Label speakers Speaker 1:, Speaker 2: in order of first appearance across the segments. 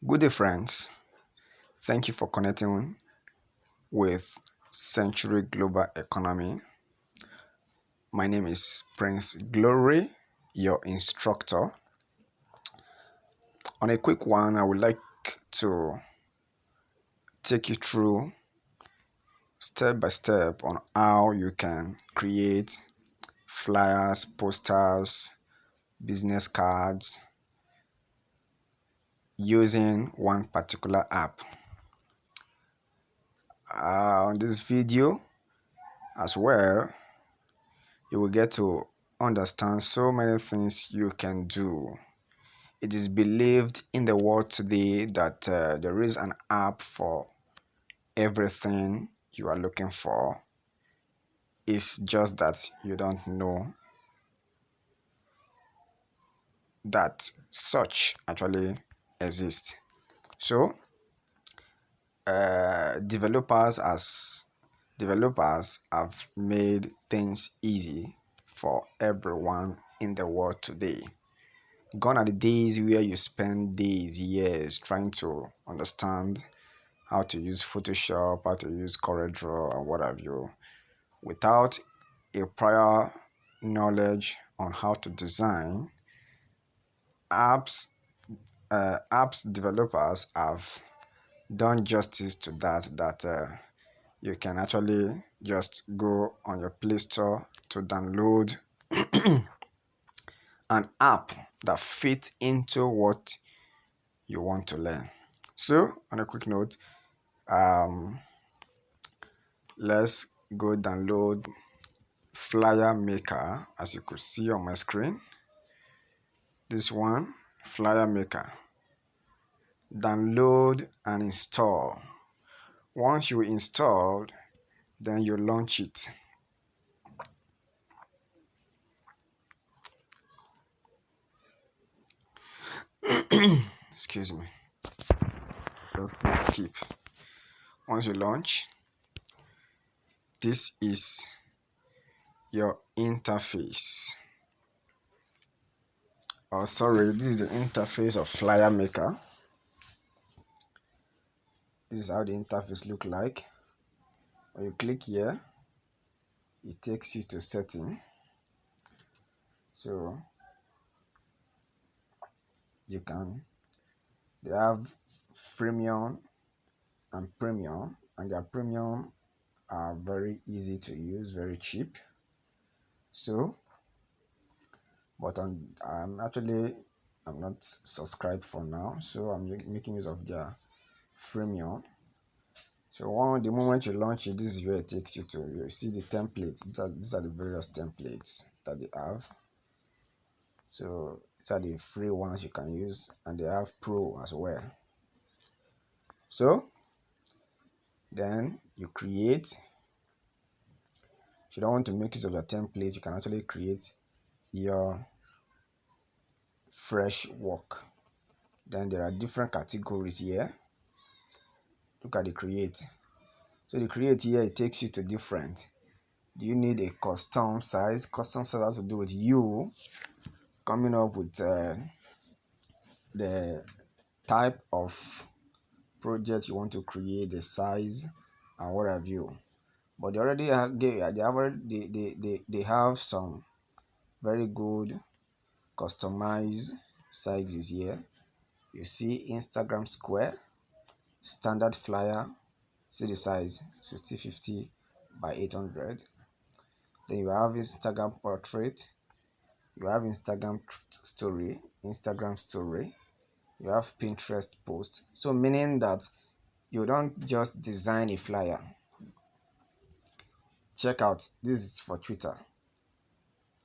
Speaker 1: Good day, friends. Thank you for connecting with Century Global Economy. My name is Prince Glory, your instructor. On a quick one, I would like to take you through step by step on how you can create flyers, posters, business cards using one particular app. On this video as well, you will get to understand so many things you can do. It is believed in the world today that there is an app for everything you are looking for. It's just that you don't know that such actually exists. So, developers have made things easy for everyone in the world today. Gone are the days where you spend days, years trying to understand how to use Photoshop, how to use CorelDRAW, and what have you, without a prior knowledge on how to design apps. Apps developers have done justice to that you can actually just go on your Play Store to download an app that fits into what you want to learn. So, on a quick note, let's go download Flyer Maker. As you could see on my screen, this one, Flyer Maker. Download and install. Once you installed, then you launch it. Excuse me. Just keep. Once you launch, this is your interface. Oh, sorry, this is the interface of Flyer Maker. This is how the interface look like. When you click here, it takes you to setting. So they have freemium and premium, and their premium are very easy to use, very cheap. So, but I'm not subscribed for now, so I'm making use of their freemium. So the moment you launch it, this is where it takes you to. You see the templates. These are the various templates that they have. So these are the free ones you can use, and they have pro as well. So then you create. If you don't want to make use of the template, you can actually create your fresh work. Then there are different categories here. Look at the create. So the create here, it takes you to different. Do you need a custom size? Custom size has to do with you coming up with the type of project you want to create, the size, and what have you. But they already they have some very good customized sizes here. You see Instagram square, standard flyer. See the size 6050 by 800. Then you have Instagram portrait. You have Instagram story. You have Pinterest post. So meaning that you don't just design a flyer. Check out, this is for Twitter,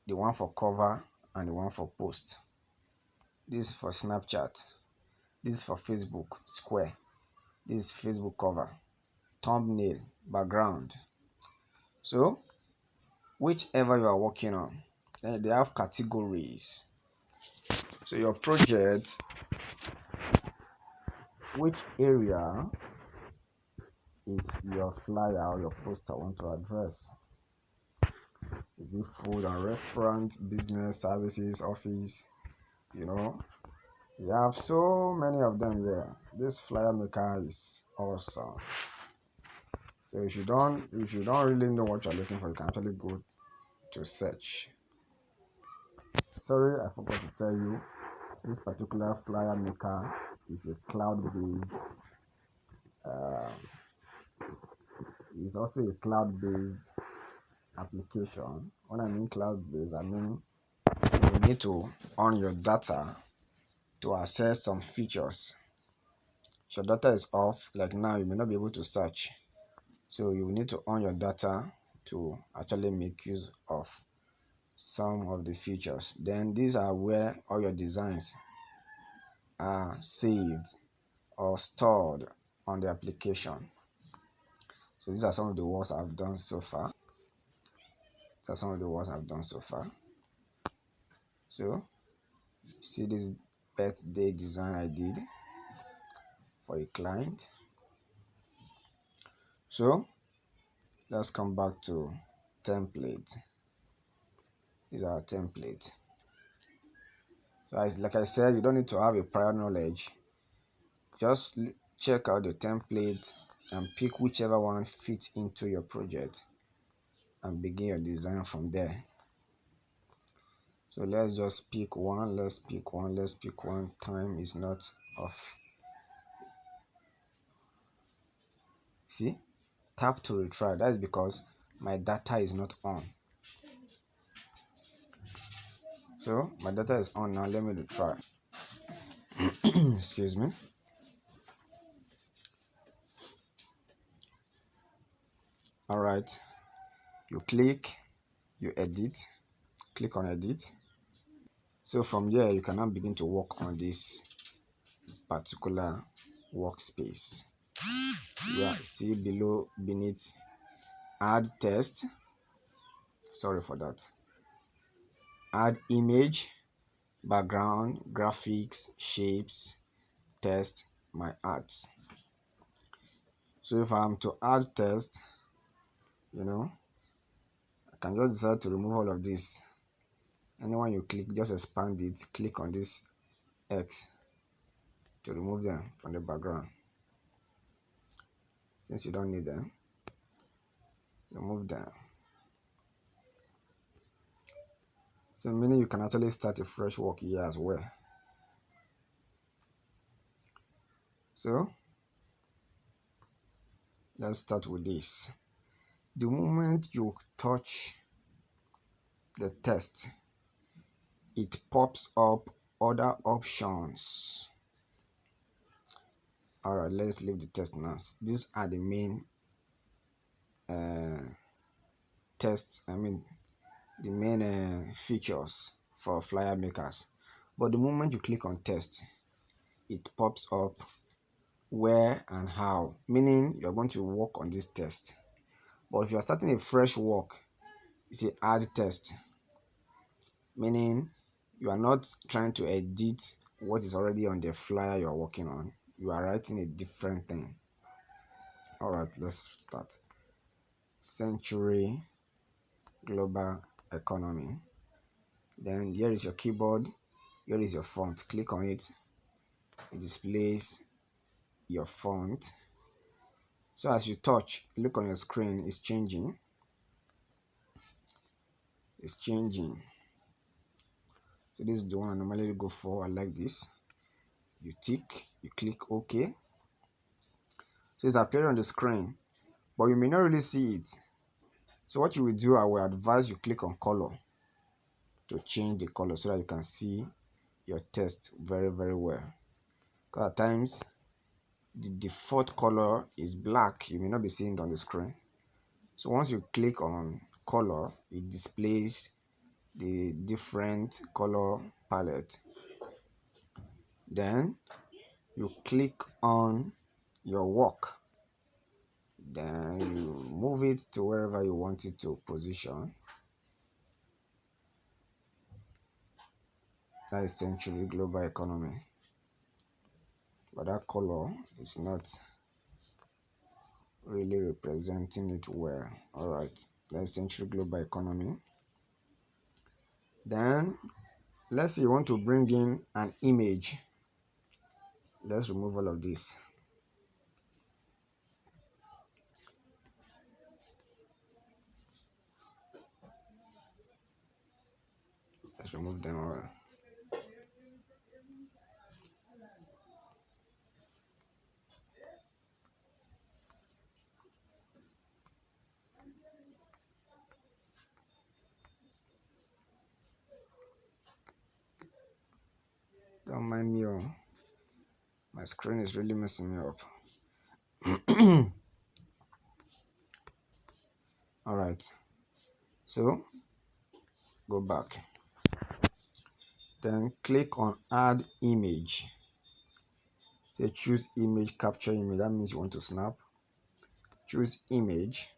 Speaker 1: the one for cover and the one for post. This is for Snapchat. This is for Facebook square. This is Facebook cover, thumbnail, background. So whichever you are working on, they have categories. So your project, which area is your flyer or your poster want to address? Is it food and restaurant, business, services, office, you know, You have so many of them there. This flyer maker is awesome. So if you don't really know what you're looking for, you can actually go to search. Sorry, I forgot to tell you, this particular flyer maker is a cloud-based. Uh, it's also a cloud-based application. When I mean cloud-based, I mean you need to on your data to access some features. If your data is off, like now, you may not be able to search. So you need to on your data to actually make use of some of the features. Then these are where all your designs are saved or stored on the application. So these are some of the works I've done so far. These are some of the works I've done so far. So see this birthday design I did for a client. So let's come back to template. These are template. So like I said, you don't need to have a prior knowledge. Just check out the template and pick whichever one fits into your project and begin your design from there. So let's just pick one. Let's pick one. Time is not off. See, tap to retry. That is because my data is not on. So my data is on now. Let me retry. Excuse me. All right. You click, you edit, click on edit. So from here, you can now begin to work on this particular workspace. Yeah, see below beneath add text. Sorry for that. Add image, background, graphics, shapes, text, my arts. So if I'm to add text, I can just decide to remove all of this. Anyone you click, just expand it, click on this X to remove them from the background. Since you don't need them, remove them. So meaning you can actually start a fresh work here as well. So let's start with this. The moment you touch the text, it pops up other options. All right, let's leave the text now. These are the main the main features for flyer makers. But the moment you click on text, it pops up where and how, meaning you're going to work on this text. But if you're starting a fresh work, you say add text, meaning you are not trying to edit what is already on the flyer you're working on. You are writing a different thing. All right, let's start. Century global economy. Then here is your keyboard. Here is your font. Click on it. It displays your font. So as you touch, look on your screen, it's changing. It's changing. So this is the one I normally go for. I like this. You tick, you click OK. So it's appearing on the screen, but you may not really see it. So what you will do, I will advise you click on color to change the color so that you can see your text very, very well. Because at times the default color is black. You may not be seeing it on the screen. So once you click on color, it displays the different color palette. Then you click on your work. Then you move it to wherever you want it to position. That is century global economy. But that color is not really representing it well. All right, that's century global economy. Then let's say you want to bring in an image. let's remove all of this. Let's remove them all. Don't mind me, oh. My screen is really messing me up. All right, so go back, then click on add image. Say choose image, capture image. That means you want to snap. Choose image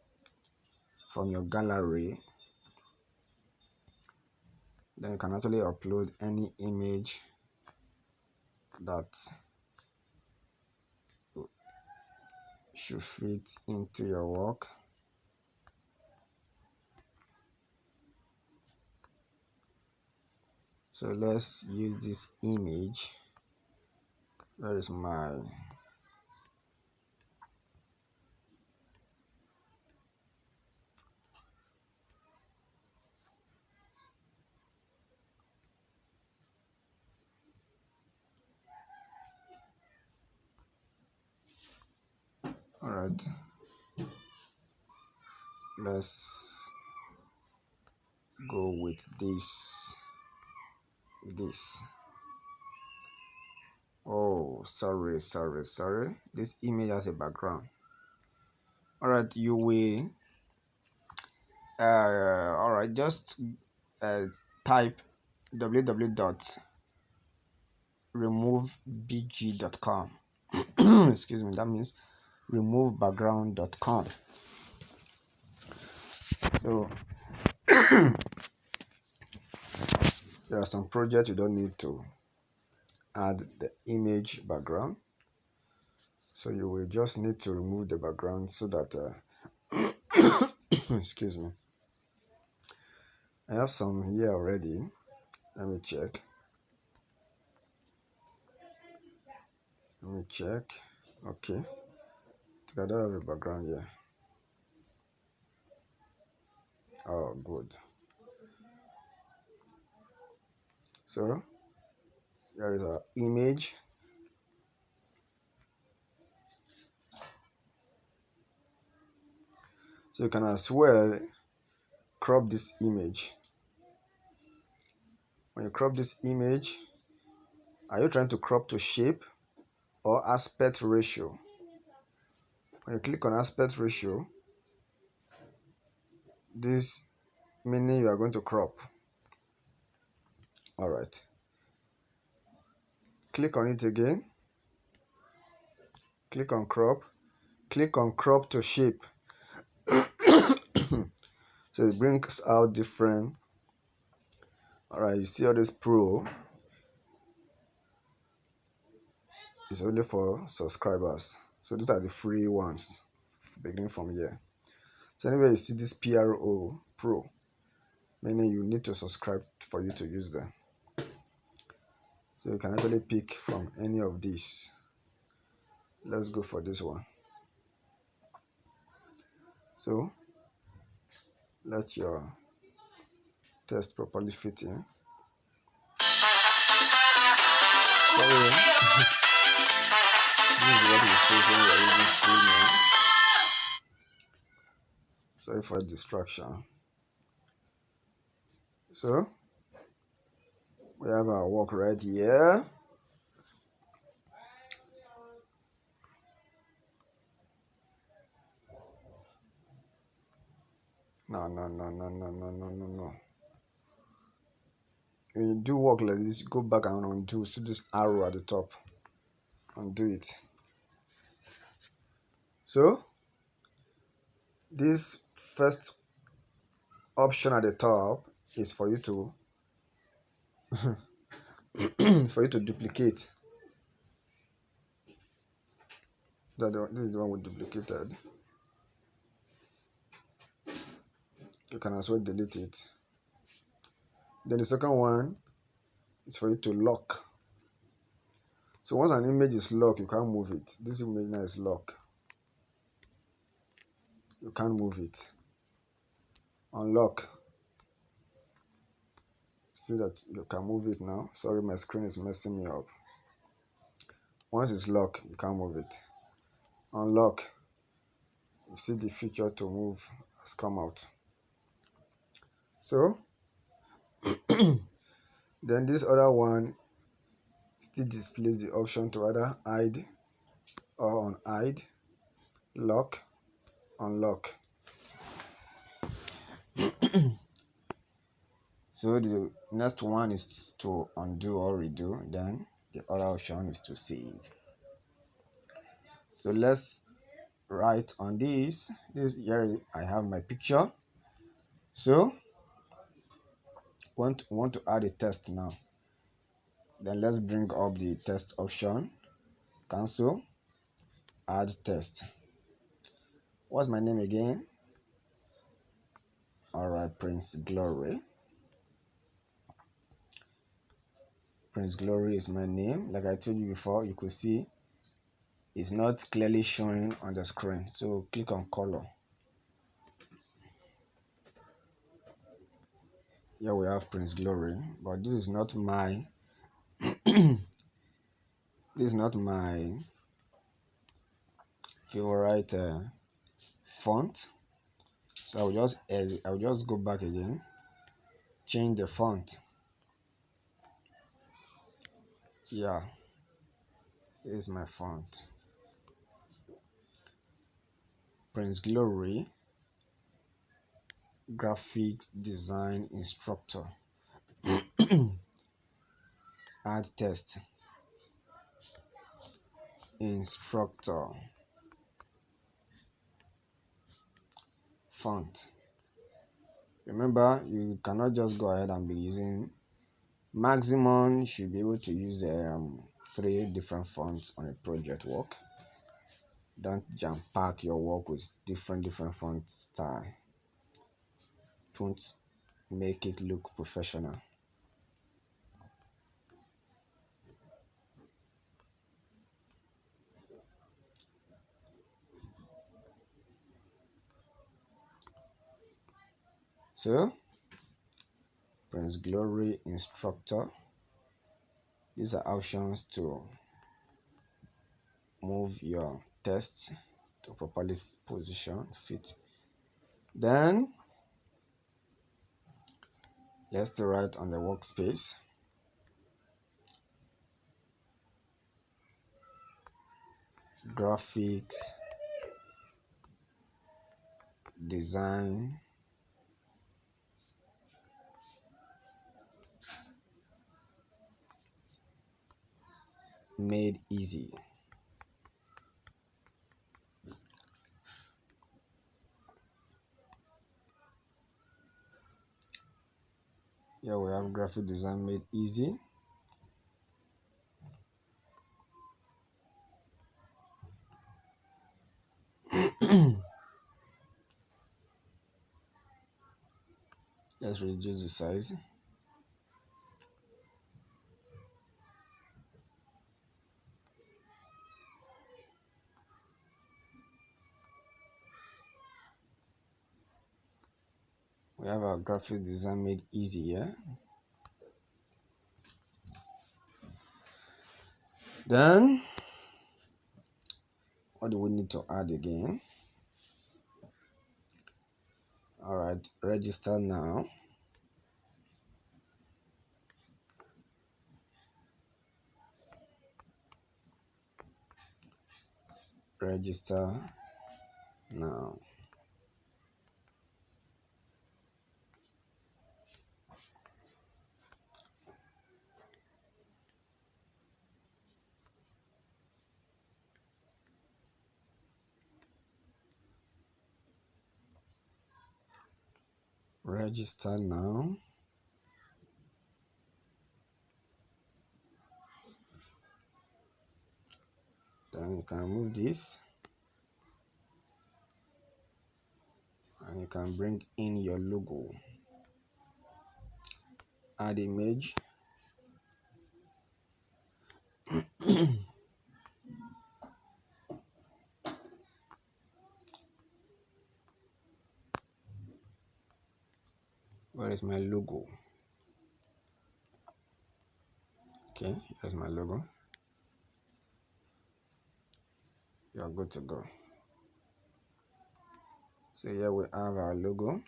Speaker 1: from your gallery. Then you can actually upload any image that should fit into your work. So let's use this image. Where is my all right, let's go with this. Oh, sorry, this image has a background. All right, you will all right, just type www.removebg.com. Excuse me, that means removebackground.com. So there are some projects you don't need to add the image background, so you will just need to remove the background so that excuse me, I have some here already. Let me check. Okay, I don't have a background here. Oh, good. So there is an image. So you can as well crop this image. When you crop this image, are you trying to crop to shape or aspect ratio? When you click on aspect ratio, this meaning you are going to crop. All right. Click on it again. Click on crop. Click on crop to shape. So it brings out different. All right, you see all this pro is only for subscribers. So these are the free ones beginning from here. So anyway, you see this pro, meaning you need to subscribe for you to use them. So you can actually pick from any of these. Let's go for this one. So let your text properly fit in. Sorry, this is what we face when we are using Premium. Sorry for distraction. So we have our work right here. No. When you do work like this, go back and undo. See this arrow at the top. Undo it. So this first option at the top is for you to duplicate. This is the one we duplicated. You can as well delete it. Then the second one is for you to lock. So once an image is locked, you can't move it. This image now is locked. You can't move it. Unlock. See that you can move it now. Sorry, my screen is messing me up. Once it's locked, you can't move it. Unlock. You see the feature to move has come out. So then this other one still displays the option to either hide or unhide, lock, unlock. So the next one is to undo or redo, then the other option is to save. So let's write on this here I have my picture. So want to add a text now. Then let's bring up the text option, cancel, add text. What's my name again? All right, Prince Glory. Prince Glory is my name. Like I told you before, you could see it's not clearly showing on the screen. So click on color. Here we have Prince Glory, but this is not my favorite font. So I'll just go back again, change the font. Yeah, here's my font. Prince Glory, graphics design instructor. Add text. Instructor. Font. Remember, you cannot just go ahead and be using maximum. You should be able to use 3 different fonts on a project work. Don't jam pack your work with different font style. Don't make it look professional. So Prince Glory instructor. These are options to move your text to properly position fit. Then let's write on the workspace. Graphics design made easy. Here we have graphic design made easy. Let's reduce the size. We have our graphic design made easy here. Then what do we need to add again? All right, register now. Register now. Register now. Then you can remove this and you can bring in your logo. Add image. Where is my logo? Okay, here's my logo. You're good to go. So here we have our logo.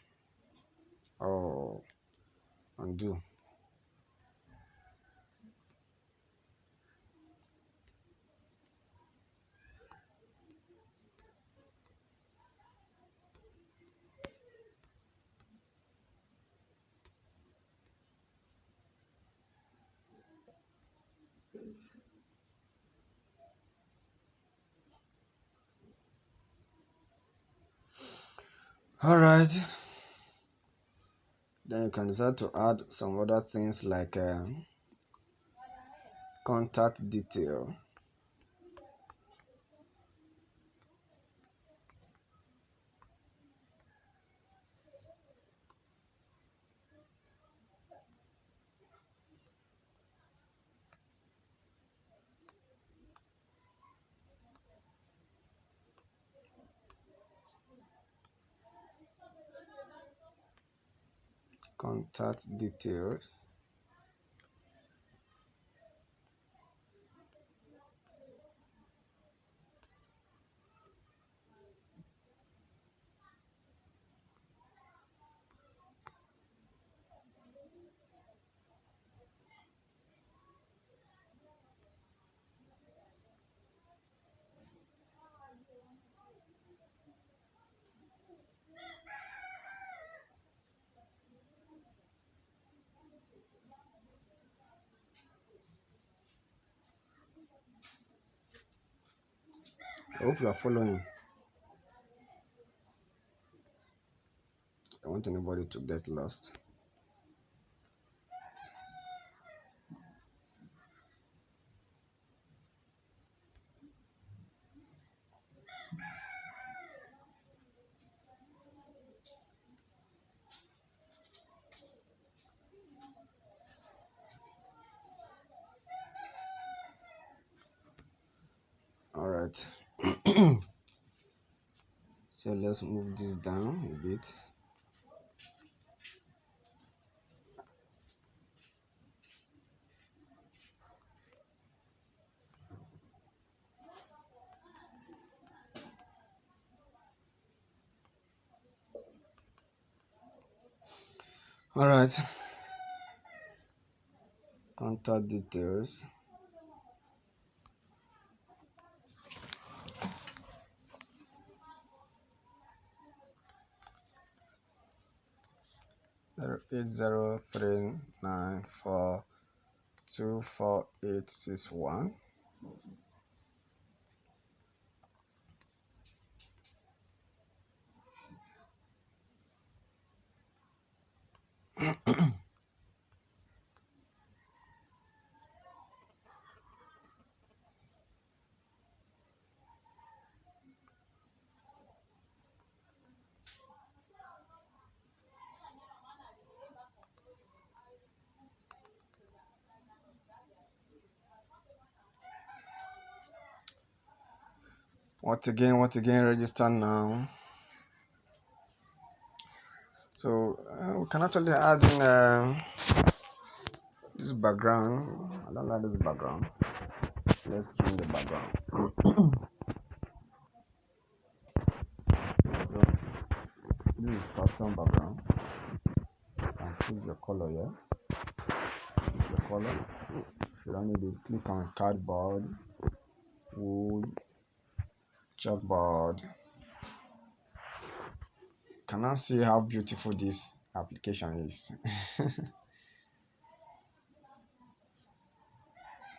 Speaker 1: Oh, undo. All right. Then you can decide to add some other things like contact detail. Contact details. I hope you are following. I don't want anybody to get lost. All right. So let's move this down a bit. All right. Contact details. Zero 8039424861. What again, register now. So we can actually add in this background. I don't like this background. Let's change the background. So this is custom background. And choose your color here. Choose your color. If you don't need it, click on cardboard, wood, chalkboard. Can I see how beautiful this application is?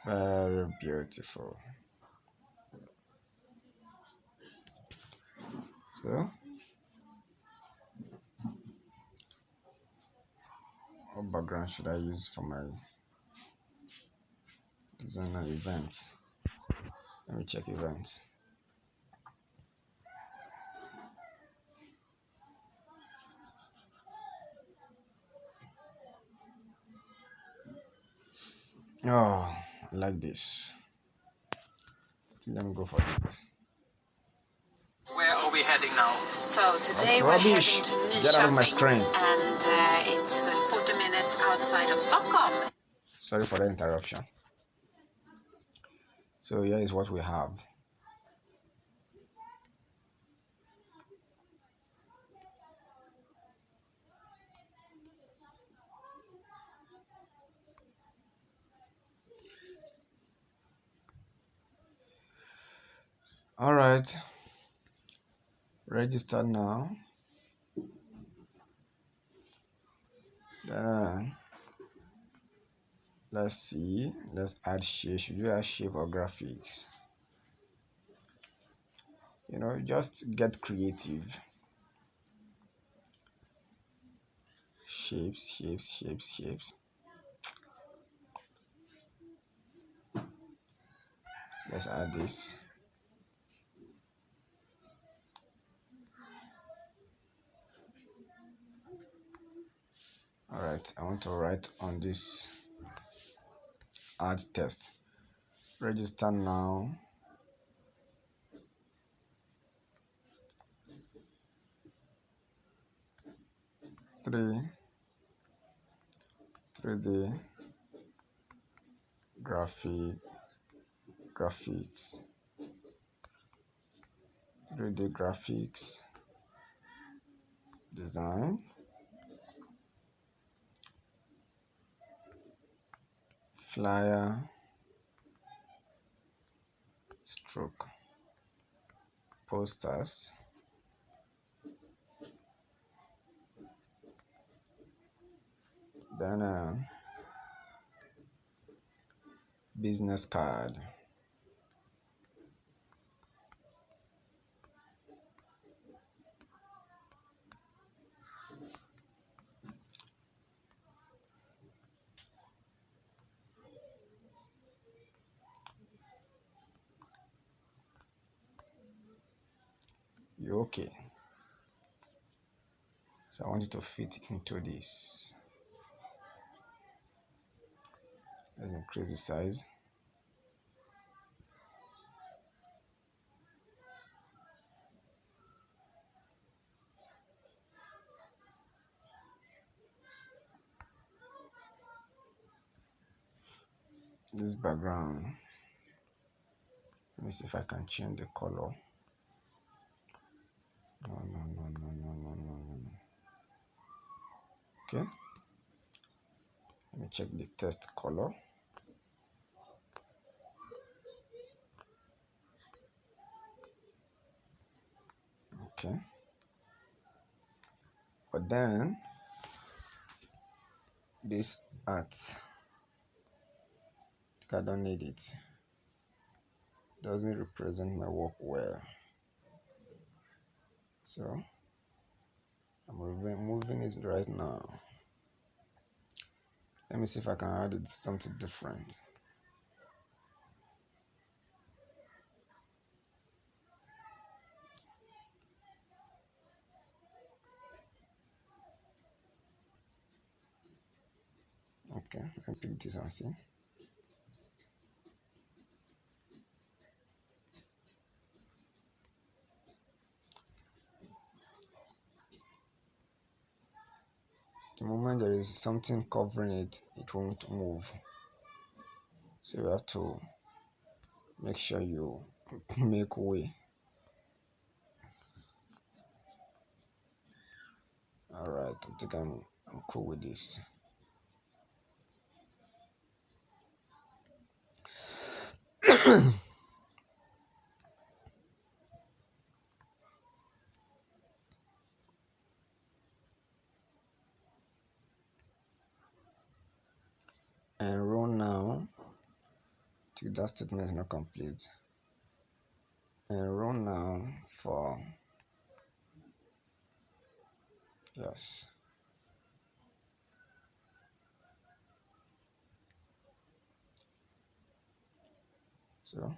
Speaker 1: Very beautiful. So what background should I use for my designer events? Let me check events. Oh, I like this. Let me go for it.
Speaker 2: Where are we heading now?
Speaker 3: So today
Speaker 1: That's
Speaker 3: we're
Speaker 1: rubbish.
Speaker 3: heading to
Speaker 1: Get out of my
Speaker 3: Nyköping,
Speaker 1: screen.
Speaker 3: and it's 40 minutes outside of Stockholm.
Speaker 1: Sorry for the interruption. So here is what we have. All right. Register now. Then let's see. Let's add shape. Should you add shape or graphics? Just get creative. Shapes. Let's add this. All right. I want to write on this add text. Register now. Three 3D graphics 3D graphics design, flyer, stroke, posters, then business card. You okay? So I want you to fit into this. Let's increase the size. This background, let me see if I can change the color. No. Okay, let me check the text color. Okay, but then this art, I don't need it. Doesn't represent my work well. So I'm moving it right now. Let me see if I can add it something different. Okay, let me pick this and see. The moment there is something covering it, it won't move. So you have to make sure you make way. Alright, I think I'm cool with this. And run now. I think that statement is not complete. And run now for yes. So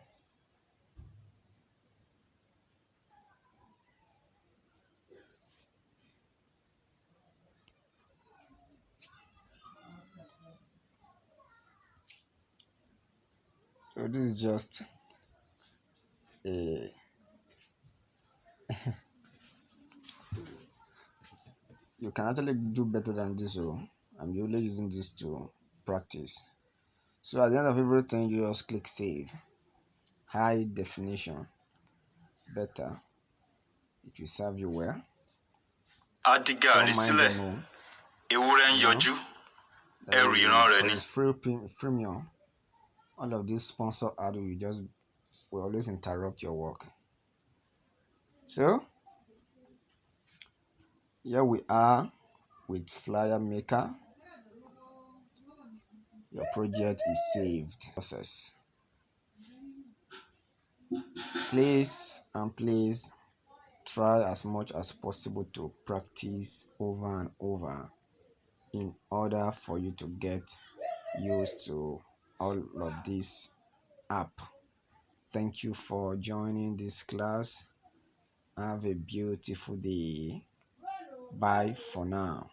Speaker 1: this is just a you can actually do better than this. So I'm only using this to practice. So at the end of everything, you just click save. High definition, better. It will serve you well. Don't mind the moon. For this free premium, all of these sponsor ad will always interrupt your work. So here we are with Flyer Maker. Your project is saved. Process. Please try as much as possible to practice over and over in order for you to get used to all of this app. Thank you for joining this class. Have a beautiful day. Bye for now.